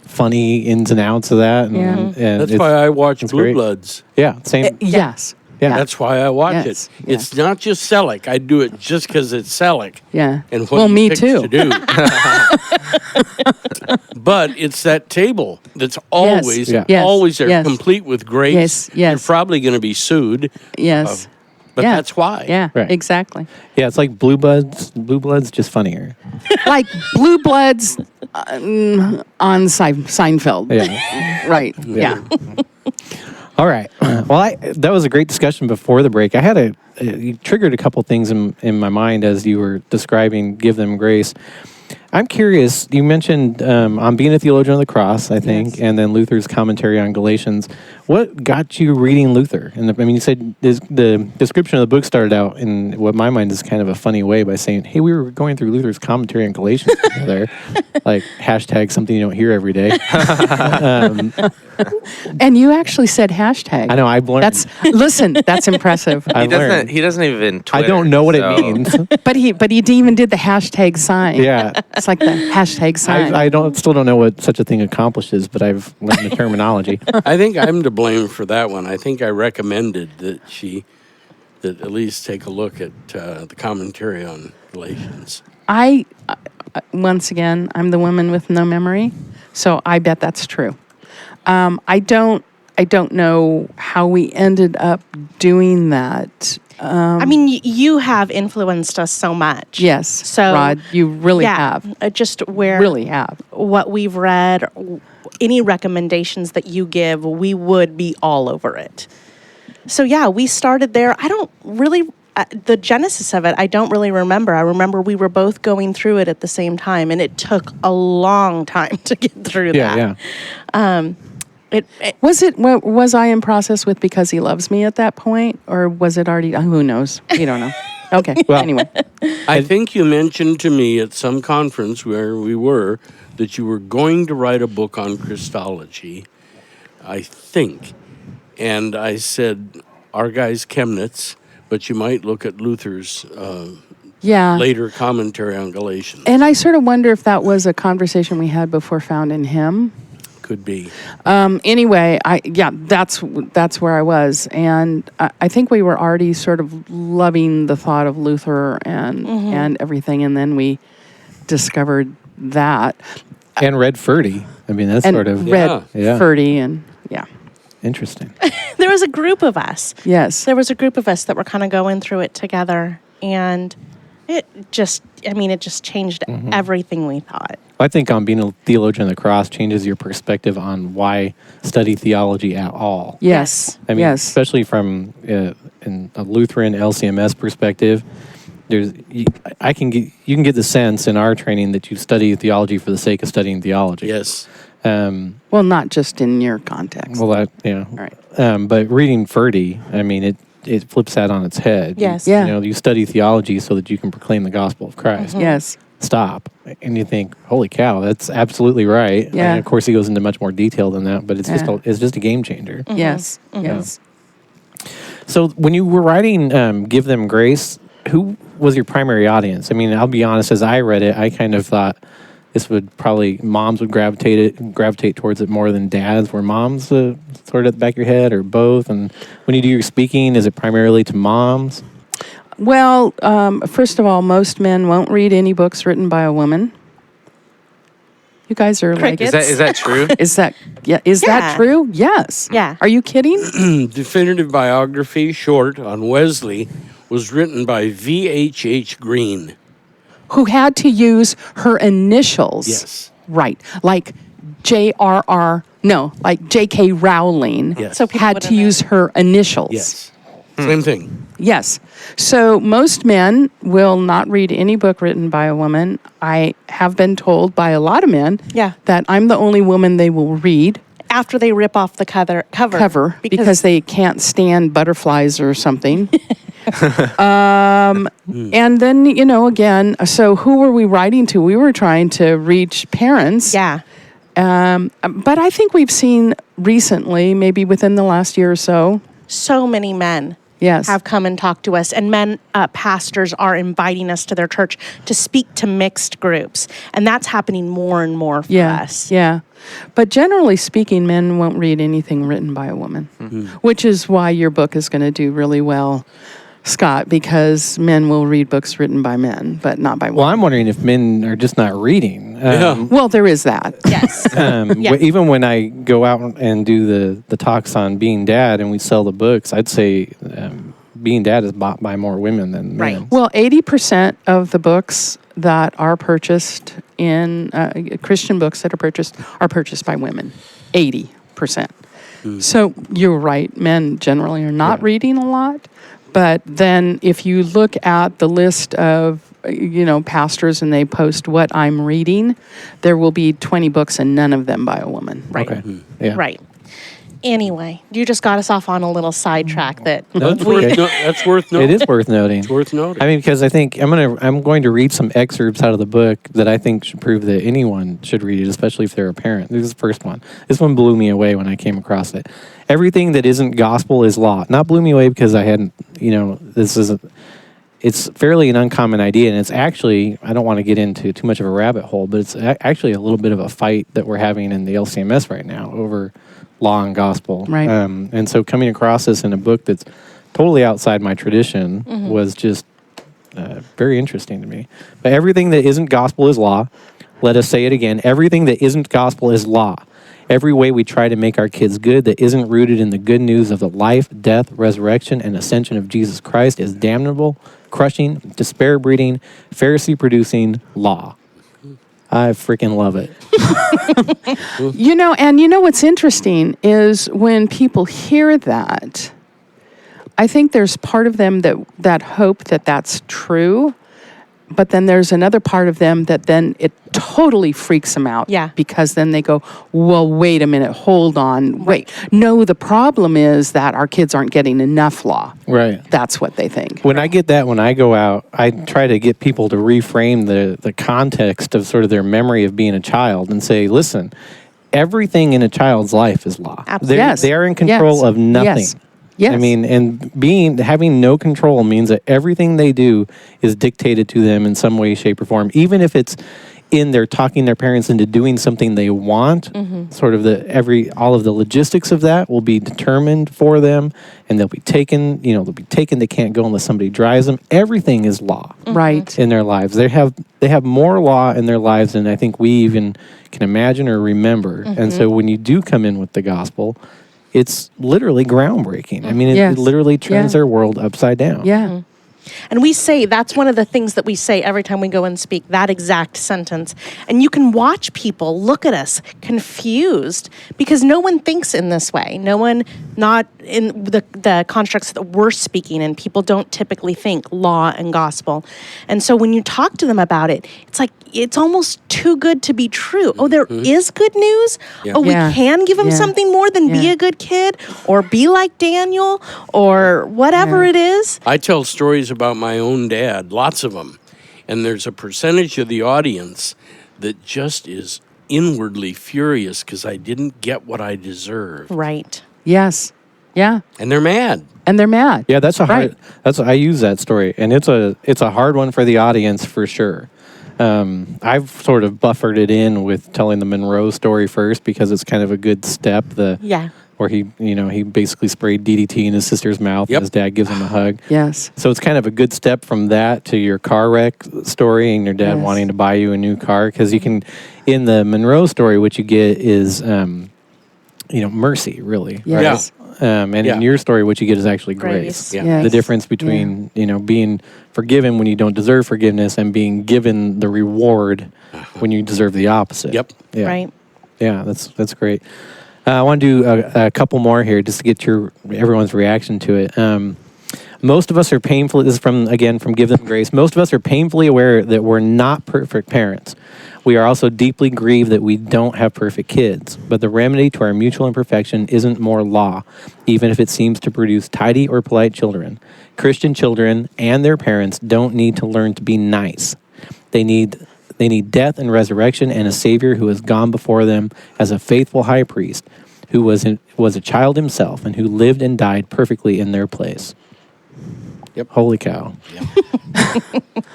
funny ins and outs of that. And, Yeah. and That's it's- why I watch it's Blue great. Bloods. Yeah, same. Yes. Yeah. That's why I watch Yes, it. It's not just Selleck. I do it just because it's Selleck. Yeah. And what Well, he me picks too. to do. But it's that table that's always, Yeah. Yes. always there, Yes. complete with grapes. Yes, yes. You're probably going to be sued, Yes. but Yeah. that's why. Yeah, Right. exactly. Yeah, it's like Blue Bloods. Blue Bloods, just funnier. Like Blue Bloods on Seinfeld. Yeah. Right. Yeah. All right. Well, that was a great discussion before the break. I had you triggered a couple things in my mind as you were describing Give Them Grace. I'm curious, you mentioned on Being a Theologian of the Cross, I think, Yes. and then Luther's commentary on Galatians. What got you reading Luther? And you said the description of the book started out in what my mind is kind of a funny way by saying, hey, we were going through Luther's commentary on Galatians together. Like, hashtag something you don't hear every day. And you actually said hashtag. I know, I've learned. Listen, that's impressive. I've learned. He doesn't even Twitter, I don't know what so- it means. But he even did the hashtag sign. Yeah. It's like the hashtag sign. I still don't know what such a thing accomplishes, but I've learned the terminology. I think I'm to blame for that one. I think I recommended that she that Elyse take a look at the commentary on Galatians. Once again, I'm the woman with no memory, so I bet that's true. I don't know how we ended up doing that. I mean, you have influenced us so much. Yes, So, Rod, you really have. Just where Really have. what we've read, any recommendations that you give, we would be all over it. So yeah, we started there. I don't really, the genesis of it, I don't really remember. I remember we were both going through it at the same time, and it took a long time to get through that. Yeah. Was I in process with Because He Loves Me at that point, or was it already? Who knows? We don't know. Okay. Well, anyway, I think you mentioned to me at some conference where we were that you were going to write a book on Christology, I think. And I said, our guy's Chemnitz, but you might look at Luther's yeah. later commentary on Galatians. And I sort of wonder if that was a conversation we had before Found in Him. Could be. Anyway, that's where I was, and I think we were already sort of loving the thought of Luther and everything, and then we discovered that And read Ferdy. I mean, that's and sort of read Yeah. Ferdy, and yeah, interesting. There was a group of us. yes, There was a group of us that were kind of going through it together, and it just changed everything we thought. I think on being a theologian of the cross changes your perspective on why study theology at all. yes, I mean, yes, especially from in a Lutheran LCMS perspective, you can get the sense in our training that you study theology for the sake of studying theology. Yes. well, not just in your context. Well, all right. but reading Ferdy, I mean, it flips that on its head. Yes. Yeah. You know, you study theology so that you can proclaim the gospel of Christ. Yes, Stop. And you think, holy cow, that's absolutely right. Yeah. And of course, he goes into much more detail than that, but it's just a game changer. yes, yes. So when you were writing Give Them Grace, who was your primary audience? I mean, I'll be honest, as I read it, I kind of thought this would probably, moms would gravitate towards it more than dads. Were moms sort of at the back of your head, or both? And when you do your speaking, is it primarily to moms? Well, first of all, most men won't read any books written by a woman. You guys are Crickets. Is that true? Is that Yeah. true? Yes. Yeah. Are you kidding? Definitive biography, short, on Wesley was written by V.H.H. Green. Who had to use her initials? Yes. Right. Like J.R.R. No, like J.K. Rowling. Yes. So people had wouldn't to know. use her initials. Yes. Same thing. Yes. So most men will not read any book written by a woman. I have been told by a lot of men Yeah. that I'm the only woman they will read After they rip off the cover because they can't stand butterflies or something. And then, again, so who were we writing to? We were trying to reach parents. yeah. But I think we've seen recently, maybe within the last year or so, So many men yes, have come and talked to us, and men pastors are inviting us to their church to speak to mixed groups, and that's happening more and more for us. Yeah. But generally speaking, men won't read anything written by a woman, which is why your book is going to do really well, Scott, because men will read books written by men, but not by women. Well, I'm wondering if men are just not reading. Well, there is that. Yes. Yeah. Even when I go out and do the talks on being dad and we sell the books, I'd say being dad is bought by more women than men. Right. Well, 80% of the books that are purchased in Christian books that are purchased by women. 80%. So you're right. Men generally are not reading a lot. But then if you look at the list of, pastors and they post what I'm reading, there will be 20 books and none of them by a woman. Right. Okay. Yeah. Right. Anyway, you just got us off on a little sidetrack that That's worth noting. It is worth noting. It's worth noting. I mean, because I think I'm going to read some excerpts out of the book that I think should prove that anyone should read it, especially if they're a parent. This is the first one. This one blew me away when I came across it. Everything that isn't gospel is law. Not blew me away because I hadn't, it's fairly an uncommon idea, and it's actually, I don't want to get into too much of a rabbit hole, but it's actually a little bit of a fight that we're having in the LCMS right now over law and gospel. Right. And so coming across this in a book that's totally outside my tradition was just very interesting to me. But everything that isn't gospel is law. Let us say it again. Everything that isn't gospel is law. Every way we try to make our kids good that isn't rooted in the good news of the life, death, resurrection, and ascension of Jesus Christ is damnable, crushing, despair-breeding, Pharisee-producing law. I freaking love it. And what's interesting is when people hear that, I think there's part of them that hope that that's true, but then there's another part of them that then it totally freaks them out. Yeah. Because then they go, well, wait a minute, hold on, wait. No, the problem is that our kids aren't getting enough law. Right. That's what they think. When I get that, when I go out, I try to get people to reframe the context of sort of their memory of being a child and say, listen, everything in a child's life is law. Absolutely. Yes. They're in control Yes. of nothing. Yes. Yes. I mean, and having no control means that everything they do is dictated to them in some way, shape, or form. Even if it's in their talking their parents into doing something they want, sort of all of the logistics of that will be determined for them, and they'll be taken. They can't go unless somebody drives them. Everything is law, Right. in their lives. They have more law in their lives than I think we even can imagine or remember. And so when you do come in with the gospel, it's literally groundbreaking. I mean, Yes. it literally turns Yeah. their world upside down. Yeah. And we say, that's one of the things that we say every time we go and speak, that exact sentence. And you can watch people look at us confused because no one thinks in this way. No one, not in the constructs that we're speaking in. People don't typically think law and gospel. And so when you talk to them about it, it's like, it's almost too good to be true. Oh, there is good news? Yeah. Oh, we Yeah. can give them Yeah. something more than be Yeah. a good kid or be like Daniel or whatever it is. I tell stories about my own dad, lots of them. And there's a percentage of the audience that just is inwardly furious because I didn't get what I deserved. Right. Yes. Yeah. And they're mad. And they're mad. Yeah, that's a Right. hard. I use that story, and it's a hard one for the audience for sure. I've sort of buffered it in with telling the Monroe story first because it's kind of a good step. Where he basically sprayed DDT in his sister's mouth, Yep. and his dad gives him a hug. Yes. So it's kind of a good step from that to your car wreck story and your dad Yes. wanting to buy you a new car, because you can, in the Monroe story, what you get is, mercy, really. Yes. And in your story, what you get is actually grace. Grace. Yeah. The difference between being forgiven when you don't deserve forgiveness and being given the reward when you deserve the opposite. Yep. Yeah. Right. Yeah, that's great. I want to do a couple more here just to get everyone's reaction to it. Most of us are painfully, this is from Give Them Grace. Most of us are painfully aware that we're not perfect parents. We are also deeply grieved that we don't have perfect kids. But the remedy to our mutual imperfection isn't more law, even if it seems to produce tidy or polite children. Christian children and their parents don't need to learn to be nice. They need death and resurrection and a Savior who has gone before them as a faithful high priest, who was a child himself and who lived and died perfectly in their place. Yep. Holy cow.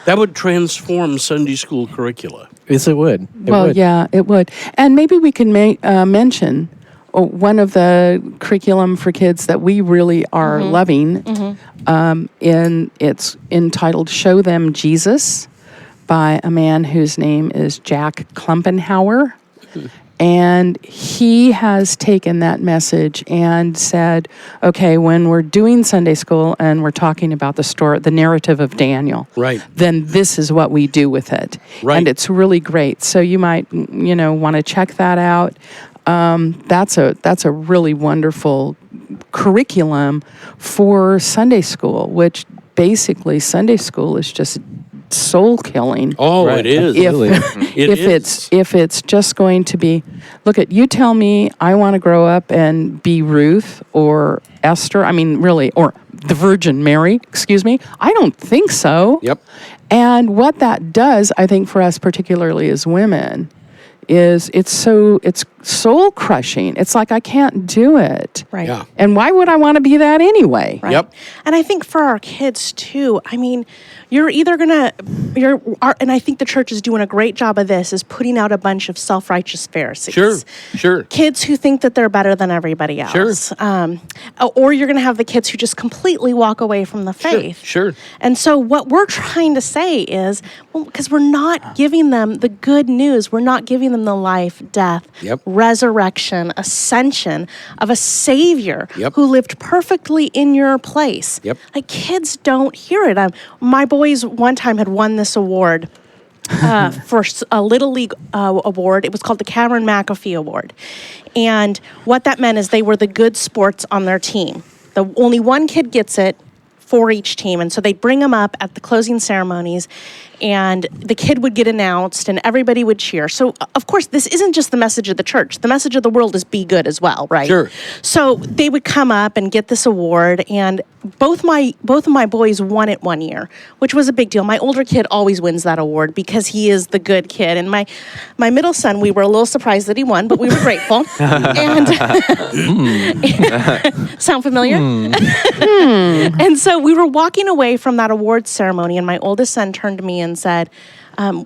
That would transform Sunday school curricula. Yes, it would. Yeah, it would. And maybe we can mention one of the curriculum for kids that we really are loving. It's entitled "Show Them Jesus" by a man whose name is Jack Klumpenhauer. And he has taken that message and said, okay, when we're doing Sunday school and we're talking about the story, the narrative of Daniel, Right. then this is what we do with it. Right. And it's really great. So you might, want to check that out. That's a really wonderful curriculum for Sunday school, which basically Sunday school is just soul killing. Oh, Right. it is. If it's just going to be, look at, you tell me I want to grow up and be Ruth or Esther, or the Virgin Mary, excuse me. I don't think so. Yep. And what that does, I think, for us particularly as women, is it's soul crushing. It's like I can't do it. Right. Yeah. And why would I want to be that anyway? Right. Yep. And I think for our kids too, I mean, you're either and I think the church is doing a great job of this, is putting out a bunch of self-righteous Pharisees. Sure. Kids who think that they're better than everybody else. Sure. Or you're going to have the kids who just completely walk away from the faith. Sure. And so what we're trying to say is, well, because we're not giving them the good news, we're not giving them the life, death, Yep. resurrection, ascension of a Savior Yep. who lived perfectly in your place. Yep. Like, kids don't hear it. My boys one time had won this award for a Little League award. It was called the Cameron McAfee Award. And what that meant is they were the good sports on their team. Only one kid gets it for each team. And so they'd bring them up at the closing ceremonies, and the kid would get announced and everybody would cheer. So, of course, this isn't just the message of the church. The message of the world is be good as well, right? Sure. So they would come up and get this award, and both of my boys won it one year, which was a big deal. My older kid always wins that award because he is the good kid. And my middle son, we were a little surprised that he won, but we were grateful. And sound familiar? And so we were walking away from that awards ceremony, and my oldest son turned to me and said,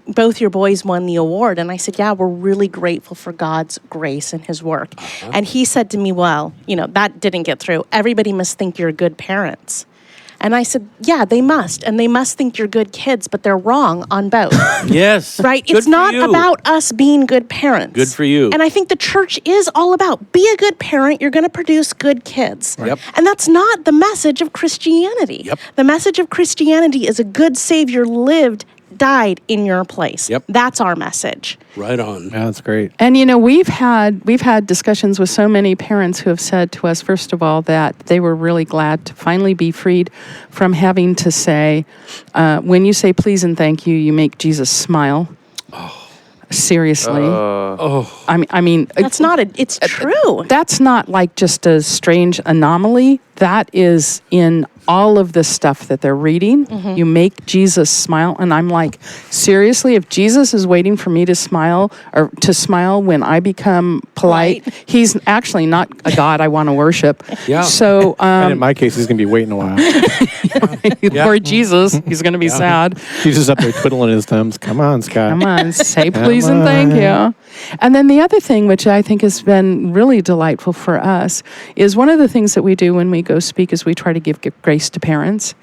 both your boys won the award. And I said, yeah, we're really grateful for God's grace and his work. And he said to me, well, that didn't get through. Everybody must think you're good parents. And I said, yeah, they must. And they must think you're good kids, but they're wrong on both. Yes. Right? Good It's for not you. about us being good parents. Good for you. And I think the church is all about be a good parent, you're going to produce good kids. Yep. And that's not the message of Christianity. Yep. The message of Christianity is a good Savior died in your place. Yep. That's our message. Right on. Yeah, that's great. And we've had discussions with so many parents who have said to us, first of all, that they were really glad to finally be freed from having to say, when you say please and thank you, you make Jesus smile. Seriously. I mean, That's not it's true. that's not like just a strange anomaly. That is in all of the stuff that they're reading. You make Jesus smile. And I'm like, seriously, if Jesus is waiting for me to smile or to smile when I become polite, Right. he's actually not a God I want to worship. Yeah. So, And in my case, he's going to be waiting a while. Lord Jesus, he's going to be sad. He's just up there twiddling his thumbs. Come on, Scott. Come on, say please and thank you. And then the other thing, which I think has been really delightful for us, is one of the things that we do when we go speak is we try to give grace to parents.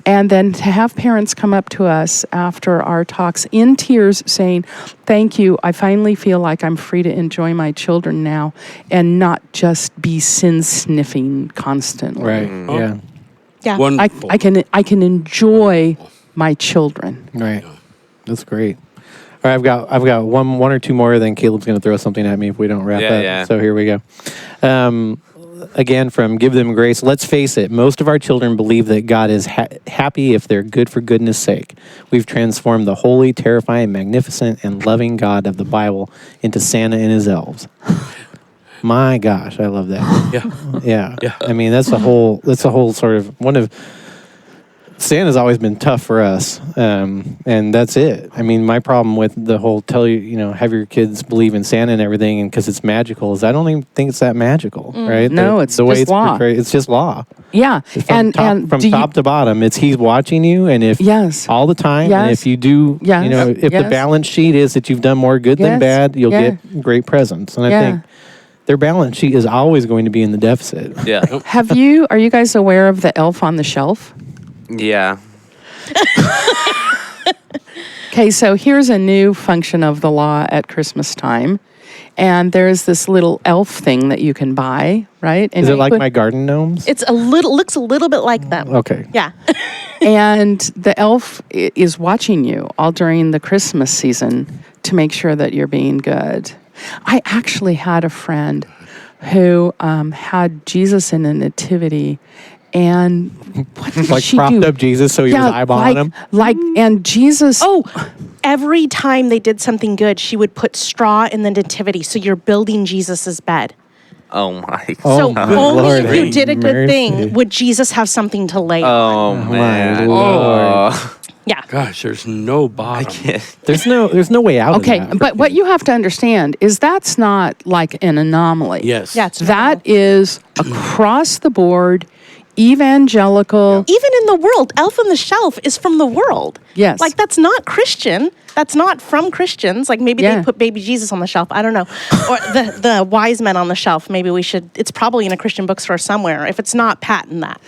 And then to have parents come up to us after our talks in tears saying, thank you, I finally feel like I'm free to enjoy my children now and not just be sin sniffing constantly. Right. Yeah. Yeah. Wonderful. I can enjoy my children. Right. That's great. All right, I've got one or two more. Then Caleb's going to throw something at me if we don't wrap up. Yeah. So here we go. Again, from Give Them Grace. Let's face it, most of our children believe that God is happy if they're good for goodness sake. We've transformed the holy, terrifying, magnificent, and loving God of the Bible into Santa and his elves. My gosh, I love that. Yeah. I mean, that's a whole sort of one of. Santa's always been tough for us, and that's it. I mean, my problem with the whole have your kids believe in Santa and everything, and because it's magical, is I don't even think it's that magical, right? No, it's the way just it's law. portrayed. It's just law. Yeah. From top to bottom, it's he's watching you, and if Yes. all the time, and Yes. if you do, Yes. if the balance sheet is that you've done more good than Yes. bad, you'll Yeah. get great presents, and I Yeah. think their balance sheet is always going to be in the deficit. Yeah. Are you guys aware of the elf on the shelf? Yeah. Okay, so here's a new function of the law at Christmas time. And there's this little elf thing that you can buy, right? And Is it you like put- my garden gnomes? Looks a little bit like them. Okay. Yeah. And the elf is watching you all during the Christmas season to make sure that you're being good. I actually had a friend who had Jesus in a nativity, and what did Like she propped do? up Jesus so he was eyeballing him? And Jesus. Oh, every time they did something good, she would put straw in the nativity. So you're building Jesus's bed. Oh my. So good only Lord, if you did a good mercy. thing would Jesus have something to lay on. Oh man. Lord. Oh. Yeah. Gosh, there's no I bottom. can't. There's no way out Okay, of that. but what you have to understand is that's not like an anomaly. Yes. Yeah, it's That normal. is across the board, evangelical. Even in the world, Elf on the Shelf is from the world. Yes. Like, that's not Christian. That's not from Christians. Like, maybe Yeah. they put baby Jesus on the shelf. I don't know. Or the wise men on the shelf. Maybe we should, it's probably in a Christian bookstore somewhere. If it's not, patent that.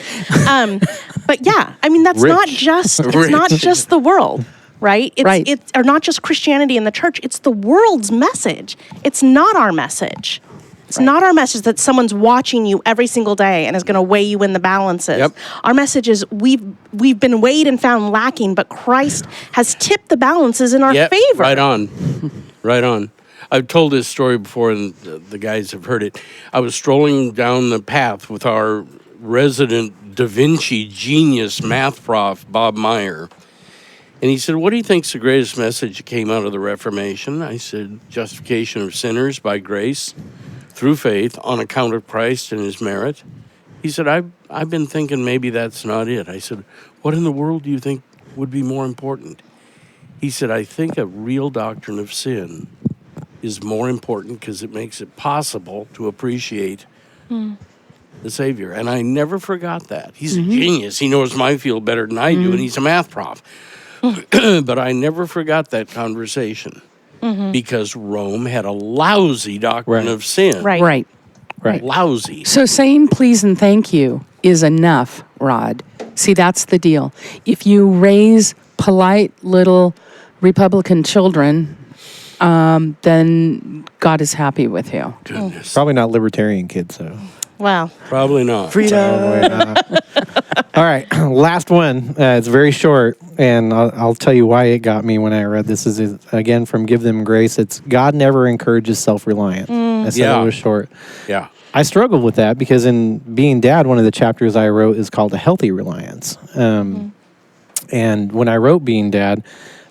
But yeah, I mean, that's not just, it's not just the world. Right? Right. It's or not just Christianity in the church. It's the world's message. It's not our message. It's not our message that someone's watching you every single day and is going to weigh you in the balances. Yep. Our message is we've been weighed and found lacking, but Christ has tipped the balances in our Yep, favor. right on. Right on. I've told this story before, and the guys have heard it. I was strolling down the path with our resident Da Vinci genius math prof, Bob Meyer. And he said, what do you think's the greatest message that came out of the Reformation? I said, justification of sinners by grace, through faith, on account of Christ and his merit. He said, I've been thinking maybe that's not it. I said, what in the world do you think would be more important? He said, I think a real doctrine of sin is more important because it makes it possible to appreciate the Savior. And I never forgot that. He's a genius. He knows my field better than I do, and he's a math prof. But I never forgot that conversation because Rome had a lousy doctrine of sin. Right. Right. Lousy. So saying please and thank you is enough, Rod. See, that's the deal. If you raise polite little Republican children, then God is happy with you. Goodness. Probably not libertarian kids, though. Well, Probably not. All right, last one. It's very short, and I'll tell you why it got me when I read this. Is again from Give Them Grace. It's God never encourages self-reliance. I said Yeah. it was short. Yeah. I struggled with that because in Being Dad, one of the chapters I wrote is called A Healthy Reliance. And when I wrote Being Dad,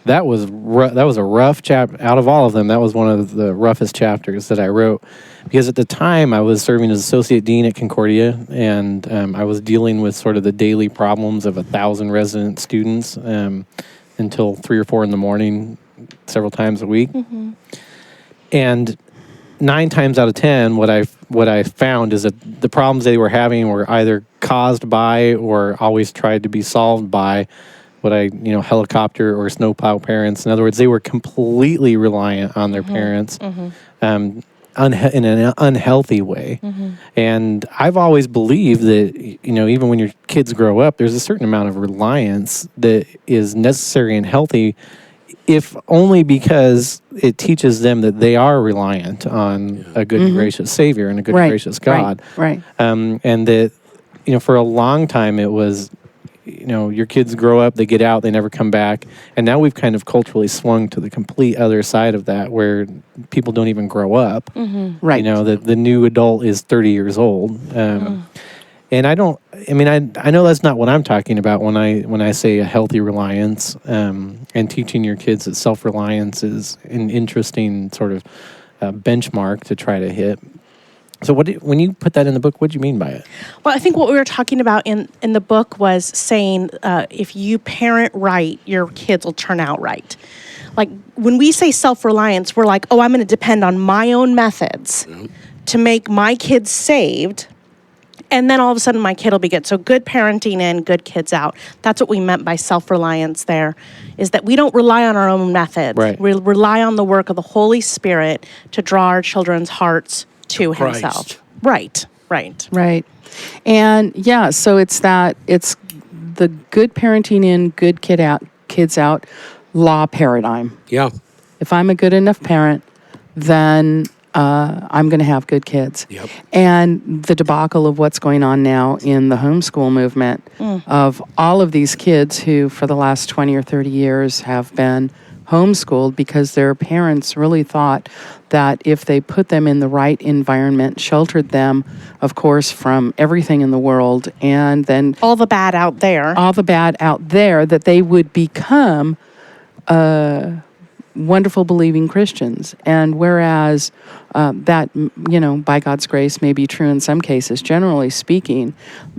that was a rough chapter. Out of all of them, that was one of the roughest chapters that I wrote. Because at the time, I was serving as associate dean at Concordia, and I was dealing with sort of the daily problems of 1,000 resident students until 3 or 4 in the morning, several times a week. And 9 times out of 10, what I found is that the problems they were having were either caused by or always tried to be solved by helicopter or snowplow parents. In other words, they were completely reliant on their parents. In an unhealthy way. And I've always believed that, even when your kids grow up, there's a certain amount of reliance that is necessary and healthy, if only because it teaches them that they are reliant on a good and gracious Savior and a good and gracious God. Right. And that, for a long time it was, your kids grow up, they get out, they never come back. And now we've kind of culturally swung to the complete other side of that, where people don't even grow up. Right. The new adult is 30 years old. And I know that's not what I'm talking about when I say a healthy reliance, and teaching your kids that self-reliance is an interesting sort of benchmark to try to hit. So when you put that in the book, what do you mean by it? Well, I think what we were talking about in the book was saying if you parent right, your kids will turn out right. Like, when we say self-reliance, we're like, oh, I'm going to depend on my own methods to make my kids saved, and then all of a sudden my kid will be good. So good parenting in, good kids out. That's what we meant by self-reliance there, is that we don't rely on our own methods. Right. We rely on the work of the Holy Spirit to draw our children's hearts to Christ. Himself. Right. Right. And yeah, so it's the good parenting in, good kids out law paradigm. Yeah. If I'm a good enough parent, then I'm going to have good kids. Yep. And the debacle of what's going on now in the homeschool movement of all of these kids who for the last 20 or 30 years have been homeschooled because their parents really thought that if they put them in the right environment, sheltered them, of course, from everything in the world, and then All the bad out there. that they would become wonderful believing Christians. And whereas that, by God's grace may be true in some cases, generally speaking,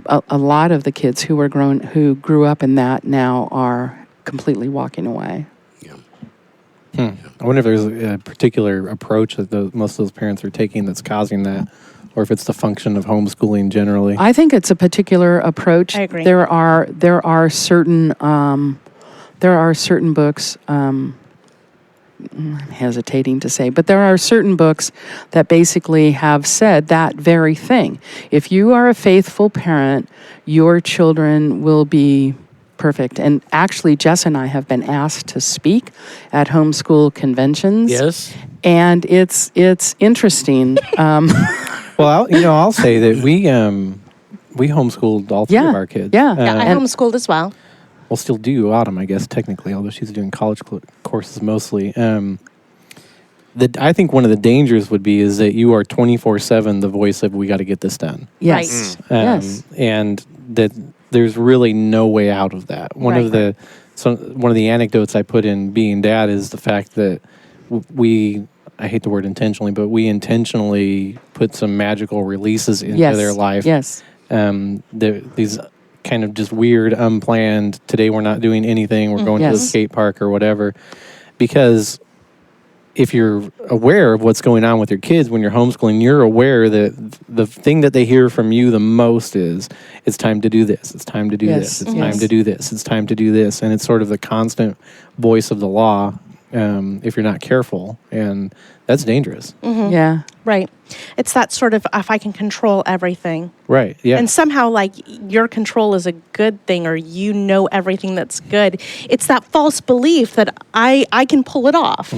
a lot of the kids who grew up in that now are completely walking away. Yeah. I wonder if there's a particular approach that most of those parents are taking that's causing that, or if it's the function of homeschooling generally. I think it's a particular approach. I agree. There are certain books. I'm hesitating to say, but there are certain books that basically have said that very thing. If you are a faithful parent, your children will be perfect. And actually, Jess and I have been asked to speak at homeschool conventions. Yes. And it's interesting. Well, I'll say that we homeschooled all three of our kids. Yeah. Yeah, I And- homeschooled as well. We'll still do Autumn, I guess, technically, although she's doing college courses mostly. I think one of the dangers would be is that you are 24/7 the voice of we got to get this done. Yes. Yes. And that there's really no way out of that. One of the anecdotes I put in being dad is the fact that I hate the word intentionally, but we intentionally put some magical releases into their life. Yes. These kind of just weird, unplanned, today we're not doing anything, we're going to the Yes. skate park or whatever. Because if you're aware of what's going on with your kids when you're homeschooling, you're aware that the thing that they hear from you the most is, it's time to do this, it's time to do this, it's time to do this, it's time to do this. And it's sort of the constant voice of the law if you're not careful. And that's dangerous. Yeah. Right. It's that sort of, if I can control everything. Right. Yeah. And somehow, like, your control is a good thing, or you know everything that's good. It's that false belief that I can pull it off.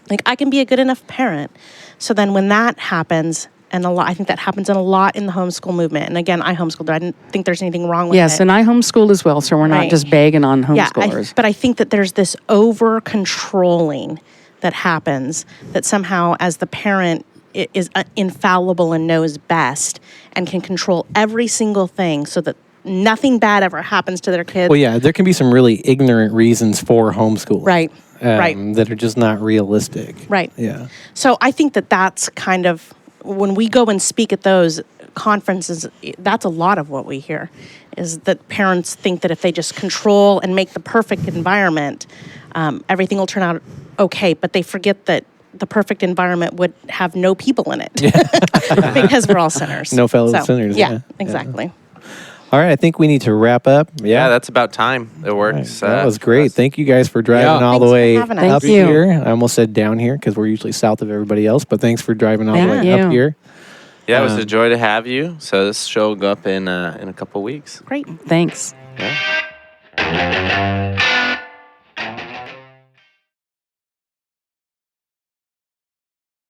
Like, I can be a good enough parent. So then when that happens, and I think that happens a lot in the homeschool movement. And again, I homeschooled. I didn't think there's anything wrong with it. Yes, and I homeschooled as well, so we're not Right. just bagging on Yeah, homeschoolers. but I think that there's this over-controlling that happens, that somehow as the parent is infallible and knows best and can control every single thing so that nothing bad ever happens to their kids. Well, yeah, there can be some really ignorant reasons for homeschooling. Right, right. That are just not realistic. Right. Yeah. So I think that that's kind of, when we go and speak at those conferences, that's a lot of what we hear, is that parents think that if they just control and make the perfect environment, everything will turn out okay, but they forget that the perfect environment would have no people in it because we're all sinners. No fellow sinners, yeah. Exactly. All right, I think we need to wrap up. Yeah, that's about time. It works. That was great. Thank you guys for driving all the Thanks for way having us. up Thank you. here. I almost said down here because we're usually south of everybody else, but thanks for driving all the Thank way up you. here. Yeah, it was a joy to have you. So this show will go up in a couple weeks. Great. Thanks. Yeah.